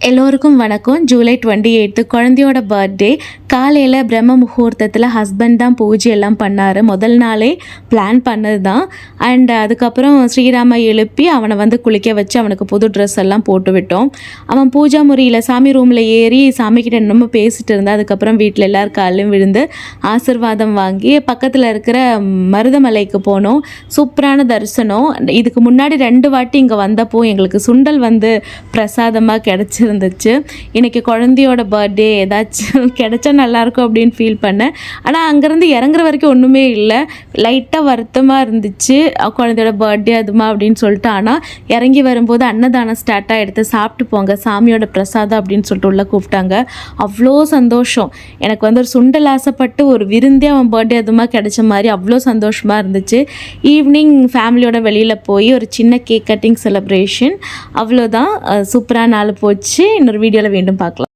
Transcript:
எல்லோருக்கும் வணக்கம். ஜூலை 28 குழந்தையோட பர்த்டே. காலையில் பிரம்ம முகூர்த்தத்தில் ஹஸ்பண்ட் தான் பூஜை எல்லாம் பண்ணார். முதல் நாளே பிளான் பண்ணது தான். அண்ட் அதுக்கப்புறம் ஸ்ரீராமை எழுப்பி அவனை குளிக்க வச்சு அவனுக்கு புது ட்ரெஸ் எல்லாம் போட்டு விட்டோம். அவன் பூஜா முறியில் சாமி ரூமில் ஏறி சாமிக்கிட்ட நம்ம பேசிகிட்டு இருந்தான். அதுக்கப்புறம் வீட்டில் எல்லார் காலையும் விழுந்து ஆசிர்வாதம் வாங்கி பக்கத்தில் இருக்கிற மருதமலைக்கு போனோம். சூப்பரான தரிசனம். இதுக்கு முன்னாடி 2 வாட்டி இங்கே வந்தப்போ எங்களுக்கு சுண்டல் பிரசாதமாக கிடச்சிருந்துச்சு. இன்றைக்கி குழந்தையோட பர்த்டே, ஏதாச்சும் கிடைச்சா நல்லாயிருக்கும் அப்படின்னு ஃபீல் பண்ணேன். ஆனால் அங்கேருந்து இறங்குற வரைக்கும் ஒன்றுமே இல்லை. லைட்டாக வருத்தமாக இருந்துச்சு, குழந்தையோட பர்த்டே அதுமா அப்படின்னு சொல்லிட்டு. ஆனால் இறங்கி வரும்போது அன்னதானம் ஸ்டார்ட்டாக எடுத்து சாப்பிட்டு போங்க, சாமியோட பிரசாதம் அப்படின்னு சொல்லிட்டு உள்ளே கூப்பிட்டாங்க. அவ்வளோ சந்தோஷம். எனக்கு ஒரு சுண்டல் ஆசைப்பட்டு ஒரு விருந்தே அவன் பர்த்டே அதுமா கிடைச்ச மாதிரி அவ்வளோ சந்தோஷமாக இருந்துச்சு. ஈவினிங் ஃபேமிலியோட வெளியில் போய் ஒரு சின்ன கேக் கட்டிங் செலிப்ரேஷன். அவ்வளோதான். சூப்பராக நாள் போச்சு. இன்னொரு வீடியோவில் மீண்டும் பார்க்கலாம்.